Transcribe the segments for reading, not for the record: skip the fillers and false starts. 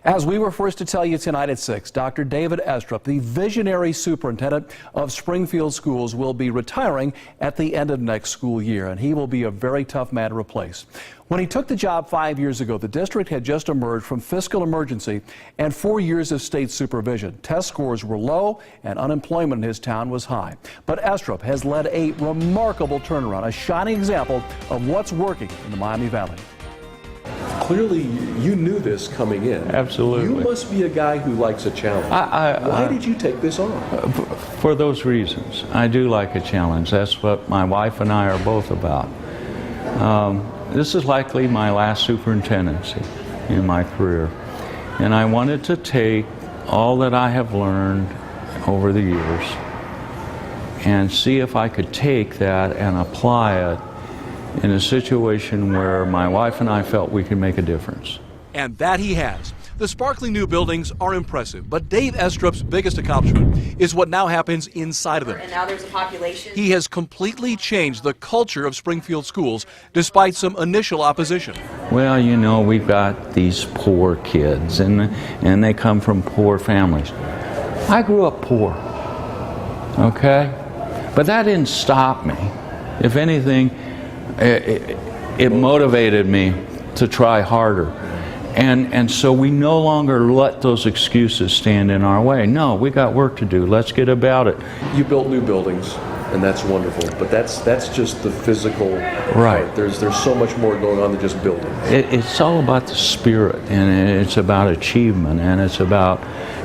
As we were first to tell you tonight at 6, Dr. David Estrup, the visionary superintendent of Springfield Schools, will be retiring at the end of next school year, and he will be a very tough man to replace. When he took the job 5 years ago, the district had just emerged from fiscal emergency and 4 years of state supervision. Test scores were low and unemployment in his town was high. But Estrup has led a remarkable turnaround, a shining example of what's working in the Miami Valley. Clearly, you knew this coming in. Absolutely. You must be a guy who likes a challenge. Why did you take this on? For those reasons. I do like a challenge. That's what my wife and I are both about. This is likely my last superintendency in my career. And I wanted to take all that I have learned over the years and see if I could take that and apply it in a situation where my wife and I felt we could make a difference. And that he has. The sparkling new buildings are impressive, but Dave Estrup's biggest accomplishment is what now happens inside of them. And now there's a population. He has completely changed the culture of Springfield schools despite some initial opposition. Well, you know, we've got these poor kids and they come from poor families. I grew up poor, okay? But that didn't stop me. If anything, it motivated me to try harder. And so we no longer let those excuses stand in our way. No, we got work to do. Let's get about it. You built new buildings, and that's wonderful, but that's just the physical right part. There's so much more going on than just building. It's all about the spirit, and it's about achievement, and it's about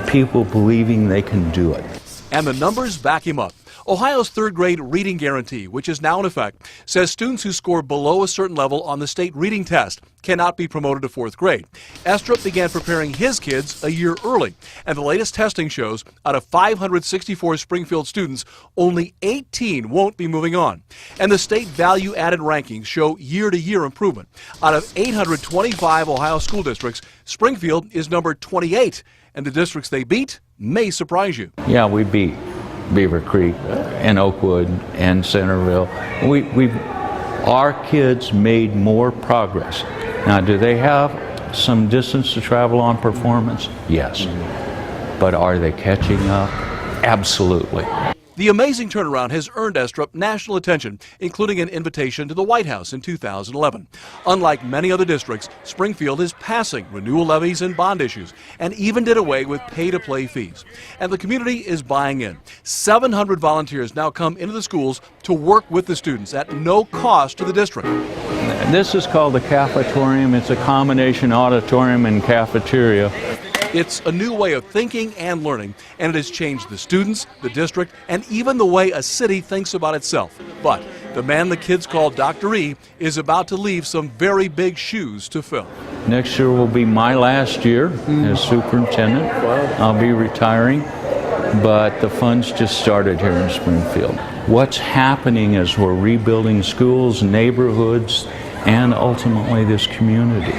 people believing they can do it. And the numbers back him up. Ohio's third grade reading guarantee, which is now in effect, says students who score below a certain level on the state reading test cannot be promoted to fourth grade. Estrup began preparing his kids a year early, and the latest testing shows out of 564 Springfield students, only 18 won't be moving on. And the state value-added rankings show year-to-year improvement. Out of 825 Ohio school districts, Springfield is number 28, and the districts they beat may surprise you. Yeah, we beat Beaver Creek and Oakwood and Centerville. Our kids made more progress. Now, do they have some distance to travel on performance? Yes. But are they catching up? Absolutely. The amazing turnaround has earned Estrup national attention, including an invitation to the White House in 2011. Unlike many other districts, Springfield is passing renewal levies and bond issues, and even did away with pay-to-play fees. And the community is buying in. 700 volunteers now come into the schools to work with the students at no cost to the district. This is called the cafetorium. It's a combination auditorium and cafeteria. It's a new way of thinking and learning, and it has changed the students, the district, and even the way a city thinks about itself. But the man the kids call Dr. E is about to leave some very big shoes to fill. Next year will be my last year as superintendent. I'll be retiring, but the fun's just started here in Springfield. What's happening is we're rebuilding schools, neighborhoods, and ultimately this community.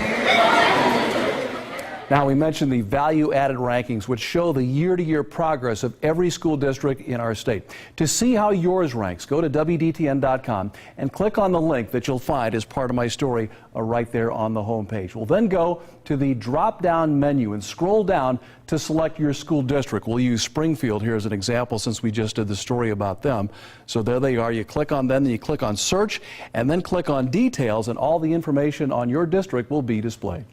Now, we mentioned the value-added rankings, which show the year-to-year progress of every school district in our state. To see how yours ranks, go to WDTN.com and click on the link that you'll find as part of my story right there on the homepage. We'll then go to the drop-down menu and scroll down to select your school district. We'll use Springfield here as an example since we just did the story about them. So there they are. You click on them, then you click on search, and then click on details, and all the information on your district will be displayed.